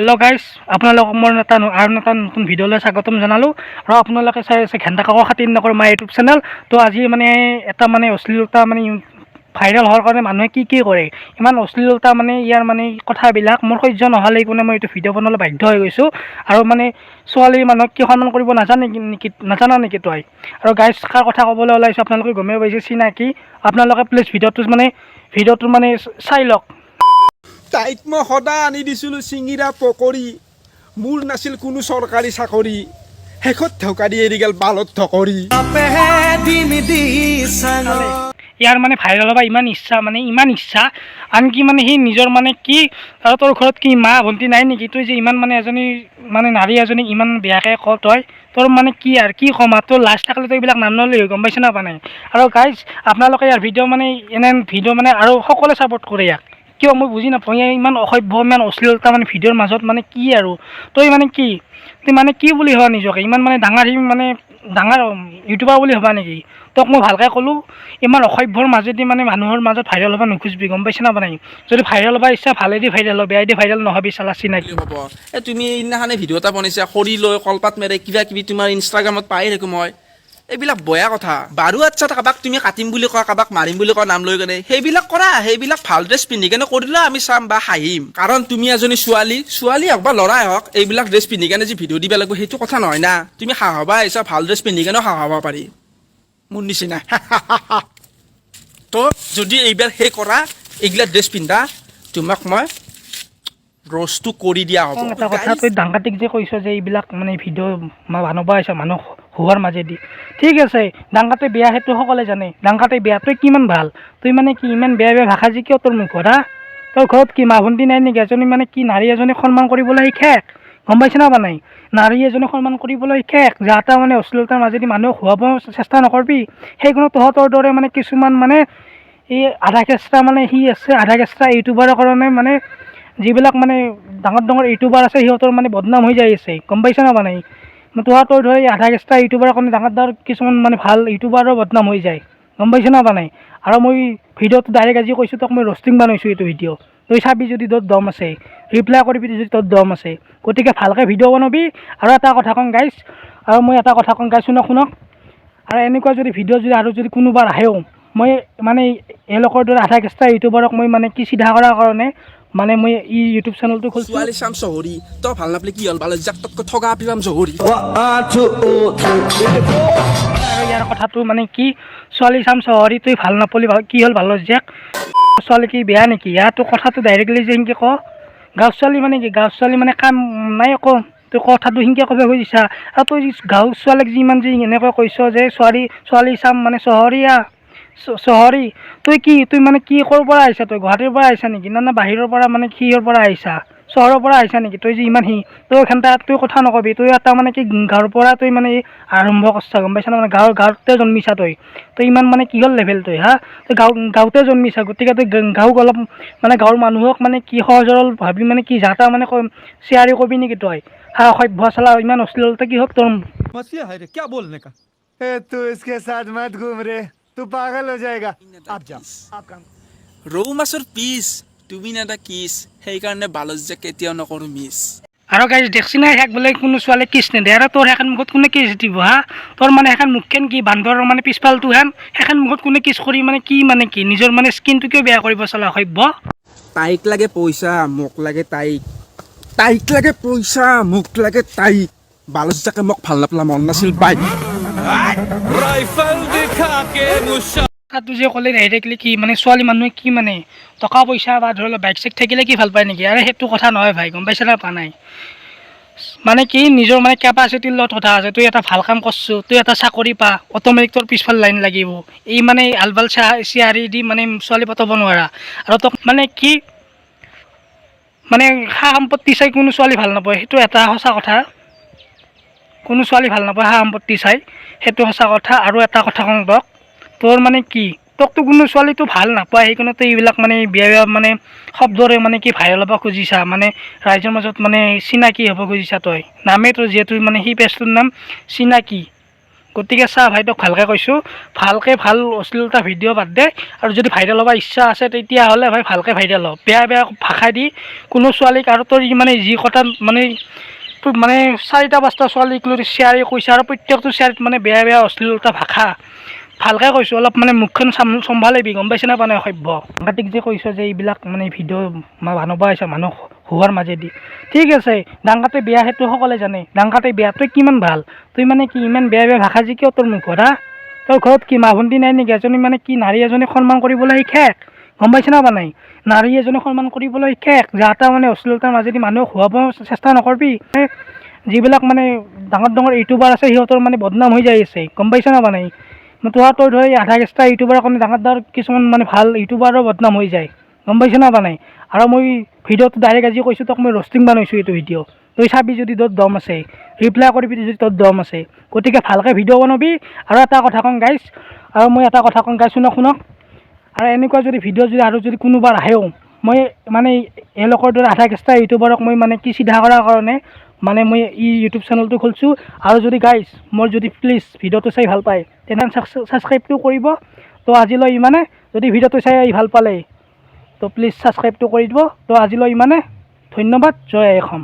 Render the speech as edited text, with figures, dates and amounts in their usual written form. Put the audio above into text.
Hello' guys, আপোনালোকক মোৰ এটা নতুন ভিডিঅ'লৈ স্বাগতম জনালোঁ। আৰু আপোনালোকে চাই আছে ঘেন্টা কাকো খাতিৰ নকৰ মাই ইউটিউব চেনেল। তো আজি মানে এটা মানে অশ্লীলতা মানে ভাইৰেল হোৱাৰ কাৰণে মানুহে কি কৰে, ইমান অশ্লীলতা মানে ইয়াৰ মানে কথাবিলাক মোৰ সহ্য নহ'লে কোনে মই এইটো ভিডিঅ' বনাবলৈ বাধ্য হৈ গৈছোঁ। আৰু মানে ছোৱালী মানুহক কি সন্মান কৰিব নাজানা নেকি তই? আৰু গাইজ কাৰ কথা ক'বলৈ ওলাইছোঁ আপোনালোকে গমেই পাইছে, চিনাকি। আপোনালোকে প্লিজ ভিডিঅ'টো মানে চাই লওক। তাইক মই সদায় আনি দিছিলোঁ চিঙিৰা পকৰি, মোৰ নাছিল কোনো চৰকাৰী চাকৰি, শেষত ঢকা দি এৰি গেল বালত ধকৰি। ইয়াৰ মানে ভাইৰেল হ'বা ইমান ইচ্ছা আনকি মানে সি নিজৰ মানে কি আৰু তোৰ ঘৰত কি মা ভণ্টি নাই নেকি? তই যে ইমান মানে এজনী মানে নাৰী এজনীক ইমান বেয়াকৈ ক তই, তোৰ মানে কি আৰু কি ক'ম আৰু তোৰ লাজ থাকিলে তই এইবিলাক নানললি হৈ, গম পাইছ না নাই? আৰু গাইজ আপোনালোকে ইয়াৰ ভিডিঅ' মানে এনে ভিডিঅ' মানে আৰু সকলোৱে ছাপোৰ্ট কৰে ইয়াক, কিয় মই বুজি নাপাওঁ। ইমান অসভ্য ইমান অশ্লীলতা মানে ভিডিঅ'ৰ মাজত মানে কি আৰু তই মানে কি বুলি ভাবা নিজকে? ইমান মানে ডাঙৰ ইউটিউবাৰ বুলি ভাবা নেকি? তোক মই ভালকৈ ক'লোঁ, ইমান অসভ্যৰ মাজেদি মানে মানুহৰ মাজত ভাইৰেল হ'ব নোখোজবি, গম পাইছ না নাই? যদি ভাইৰেল হ'বা ইচ্ছা ভালেদি ভাইৰেল হ'ব, বেয়াইদি ভাইৰেল নহবি চালা চিনাকি। হ'ব তুমি এইদিনাখনে ভিডিঅ' এটা বনাইছা খৰি লৈ কলপাত মেৰে কিবা কিবি, তোমাৰ ইনষ্টাগ্ৰামত পাই থাকোঁ মই। এইবিলাক বেয়া কথা বাৰু। আচ্ছা, কাৰোবাক তুমি কাটিম বুলি কোৱা, কাৰোবাক মাৰিম বুলি কোৱা নাম লৈ কেনে সেইবিলাক কৰা, সেইবিলাক ভাল ড্ৰেছ পিন্ধি কেনে কৰিলে আমি চাম বা হাঁহিম। কাৰণ তুমি এজনী ছোৱালী হওক বা ল'ৰাই হওক, এইবিলাক ড্ৰেছ পিন্ধি কেনে যে ভিডিঅ' দিব লাগিব সেইটো কথা নহয় না। তুমি হাঁহবা আহিছা, ভাল ড্ৰেছ পিন্ধি কেনেও হাঁহাব পাৰি, মোৰ নিচিনা। তো যদি এইবাৰ সেই কৰা, এইগিলা ড্ৰেছ পিন্ধা, তোমাক মই ৰ'ষ্টটো কৰি দিয়া হ'ব। এটা কথা, তই ডাংকাটিক যে কৈছ যে এইবিলাক মানে ভিডিঅ' বনাব আহিছ মানুহ হোৱাৰ মাজেদি, ঠিক আছে ডাংকাতে বেয়া সেইটো সকলোৱে জানে, ডাংকাতে বেয়া, তই কিমান ভাল? তই মানে কি ইমান বেয়া ভাষা যে কিয় তোৰ মুখত? তোৰ ঘৰত কি মা ভণ্টি নাই নেকি? এজনী মানে কি নাৰী এজনীক সন্মান কৰিবলৈ শিকে, গম পাইছ না নাই? নাৰী এজনীক সন্মান কৰিবলৈ শিকে, যাতে মানে অশ্লীলতাৰ মাজেদি মানুহক হোৱাব চেষ্টা নকৰিবি। সেইখনো তহঁতৰ দৰে মানে কিছুমান মানে এই আধা কেঁচা মানে আধা কেঁচা ইউটিউবাৰৰ কাৰণে মানে যিবিলাক মানে ডাঙৰ ইউটিউবাৰ আছে সিহঁতৰ মানে বদনাম হৈ যাই আছে, গম পাইছ না নাই? তহঁতৰ ধৰি আধা কেঁচা ইউটিউবাৰৰ কাৰণে ডাঙৰ কিছুমান মানে ভাল ইউটিউবাৰো বদনাম হৈ যায়, গম পাইছ না নাই? আৰু মই ভিডিঅ'টো ডাইৰেক্ট আজি কৈছোঁ তোক, মই ৰষ্টিং বনাইছোঁ এইটো ভিডিঅ'। তই চাবি যদি তোৰ দম আছে, ৰিপ্লাই কৰিবি যদি তোৰ দম আছে, গতিকে ভালকৈ ভিডিঅ' বনাবি। আৰু এটা কথা কওঁ গাইজ, শুনক। আৰু এনেকুৱা যদি ভিডিঅ' যদি কোনোবাৰ আহেও, মই মানে এওঁলোকৰ দৰে আধা কেঁচা ইউটিউবাৰক মই মানে কি চিধা কৰাৰ কাৰণে মানে মই ইউটিউব চেনেলটো খুলিছোঁ। ছোৱালী চাম চহৰি, তই ভাল নাপালে কি হ'ল? ভাল যাক তক ঠগা পিৰাম চহৰি। আৰু ইয়াৰ কথাটো মানে কি, ছোৱালী চাম চহৰি তুই ভাল নাপালি কি হ'ল? ভাল যাক ছোৱালী কি বেয়া নেকি? ইয়াতো কথাটো ডাইৰেক্টলি যে সেনেকৈ ক, গাঁৱৰ ছোৱালী মানে কি? গাঁৱৰ ছোৱালী মানে কাম নাই একো, তই কথাটো সেনেকৈ ক'ব খুজিছা। আৰু তই গাঁৱৰ ছোৱালীক যিমান যে এনেকৈ কৈছ যে ছোৱালী চাম মানে চহৰি, তুই মানে কি ক'ৰ পৰা আহিছা? তই গুৱাহাটীৰ পৰা আহিছা নেকি? না বাহিৰৰ পৰা মানে কিহৰ পৰা আহিছা? চহৰৰ পৰা আহিছা নেকি? তই যে ইমান তই তই কথা নকবি, তই এটা মানে কি গাঁৱৰ পৰা তই মানে আৰম্ভ কৰিছা, গম পাইছা না? মানে গাঁৱতে জন্মিছা তই ইমান মানে কিহৰ লেভেল তই তই গাঁৱতে জন্মিছা, গতিকে তই গাঁৱক অলপ মানে গাঁৱৰ মানুহক মানে কি সহজ সৰল ভাবি মানে কি যা তা মানে শ্বেয়াৰি কৰিবি নেকি তই? অসভ্য চালা, ইমান অশ্লীলতা কি হওক তোৰ? मसला है रे क्या बोलने का तू इसके साथ मत घूम रे तू पागल हो जाएगा आप जा आप काम ৰৌ মাছৰ পিচ তুমি নাদা কিছ, সেইকাৰণে বালজ যে কেতিয়াও নকৰোঁ মিছ। আৰু গাইজ দেখছি নাই সেক বোলে কোনো ছোৱালী কিছ নেদে, আৰু তোৰ সেইখন মুখত কোনে কিছ দিব? তোৰ মানে সেইখন মুখখন কি বান্দৰৰ মানে পিছফালটো সেইখন মুখত কোনে কিছ কৰি মানে কি নিজৰ মানে স্কিনটো কিয় বেয়া কৰিব চালা অসভ্য? তাইক লাগে পইচা, মোক লাগে তাইক লাগে পইচা, মোক লাগে তাইক। বালজ যাকে মোক ভাল নাপালা মন নাছিল বাইক। কথাটো যে ক'লে ডাইৰেক্টলি কি মানে ছোৱালী মানুহে কি মানে টকা পইচা বা ধৰি লওক বাইক চাইক থাকিলে কি ভাল পায় নেকি? আৰু সেইটো কথা নহয় ভাই, গম পাইছা না পা নাই? মানে কি নিজৰ মানে কেপাচিটিৰ লগত কথা আছে। তই এটা ভাল কাম কৰছোঁ, তই এটা চাকৰি পা, অট'মেটিক তোৰ পিছফাল লাইন লাগিব। এই মানে আলবাল চিয়াৰি দি মানে ছোৱালী পটাব নোৱাৰা। আৰু তোক মানে কি মানে সা সম্পত্তি চাই কোনো ছোৱালী ভাল নাপায়, সেইটো এটা সঁচা কথা। কোনো ছোৱালী ভাল নাপায় সা সম্পত্তি চাই, সেইটো সঁচা কথা। আৰু এটা কথা কওঁ তোৰ মানে কি তোকতো কোনো ছোৱালীটো ভাল নাপায়, সেইকাৰণে তই এইবিলাক মানে বেয়া মানে শব্দৰে মানে কি ভাইৰেল হ'ব খুজিছা, মানে ৰাইজৰ মাজত মানে চিনাকি হ'ব খুজিছা। তই নামেই তোৰ যিহেতু মানে সেই পেজটোৰ নাম চিনাকি, গতিকে চা ভাই তোক ভালকৈ কৈছোঁ, ভালকৈ ভাল অশ্লীলতা ভিডিঅ' বাদ দে, আৰু যদি ভাইৰেল হ'ব ইচ্ছা আছে তেতিয়াহ'লে ভাই ভালকৈ ভাইৰেল হ। বেয়া বেয়া ভাষা দি কোনো ছোৱালীক, আৰু তোৰ মানে যি কথা মানে তোৰ মানে 4-5টা ছোৱালীক লৈ শ্বেয়াৰ কৈছে, আৰু প্ৰত্যেকটো শ্বেয়াৰত মানে বেয়া বেয়া অশ্লীলতা ভাষা। ভালকৈ কৈছোঁ, অলপ মানে মুখখন চম্ভালিবি, গম পাইছে না? মানে সভ্য সাংঘাতিক যে কৈছ যে এইবিলাক মানে ভিডিঅ' বনাব আহিছে মানুহ হোৱাৰ মাজেদি। ঠিক আছে, ডাঙাতে বেয়া সেইটো সকলোৱে জানে, ডাঙাতে বেয়া। তই কিমান ভাল, তই মানে কি ইমান বেয়া বেয়া ভাষা যি কিয় তোৰ মুখত হা? তোৰ ঘৰত কি মা ভণ্টি নাই নেকি? এজনী মানে কি নাৰী এজনীক সন্মান কৰিবলৈ শিকায়, গম পাইছে না? নাই নাৰী এজনীক সন্মান কৰিবলৈ শিকায়, যাৰ তাৰ মানে অশ্লীলতাৰ মাজেদি মানুহক হোৱাব চেষ্টা নকৰিবি। যিবিলাক মানে ডাঙৰ ডাঙৰ ইউটিউবাৰ আছে সিহঁতৰ মানে বদনাম হৈ যাই আছে, গম পাইছে না? নাই তই ধৰি আধা কেঁচা ইউটিউবাৰৰ কাৰণে ডাঙৰ ডাঙৰ কিছুমান মানে ভাল ইউটিউবাৰো বদনাম হৈ যায়, গম পাইছে না? নাই আৰু মই ভিডিঅ'টো ডাইৰেক্ট আজি কৈছোঁ তোক, মই ৰষ্টিং বনাইছোঁ এইটো ভিডিঅ'। তই চাবি যদি তোৰ দম আছে, ৰিপ্লাই কৰিবি যদি তোৰ দম আছে। গতিকে ভালকৈ ভিডিঅ' বনাবি। আৰু এটা কথা কওঁ গাইছ, আৰু মই এটা কথা কওঁ গাইছ, শুনক। আৰু এনেকুৱা যদি ভিডিঅ' যদি আৰু যদি কোনোবাৰ আহেও, মই মানে এওঁলোকৰ দৰে আধা কেঁচা ইউটিউবাৰক মই মানে কি চিধা কৰাৰ কাৰণে মানে মই ইউটিউব চেনেলটো খুলিছোঁ। আৰু যদি গাইছ মোৰ যদি প্লিজ ভিডিঅ'টো চাই ভাল পায় তেনেহ'লে ছাবস্ক্ৰাইবটো কৰিব। তো আজিলৈ ইমানে। যদি ভিডিঅ'টো চাই ভাল পালে তো প্লিজ ছাবস্ক্ৰাইবটো কৰি দিব। তো আজিলৈ ইমানে, ধন্যবাদ, জয় আই অসম।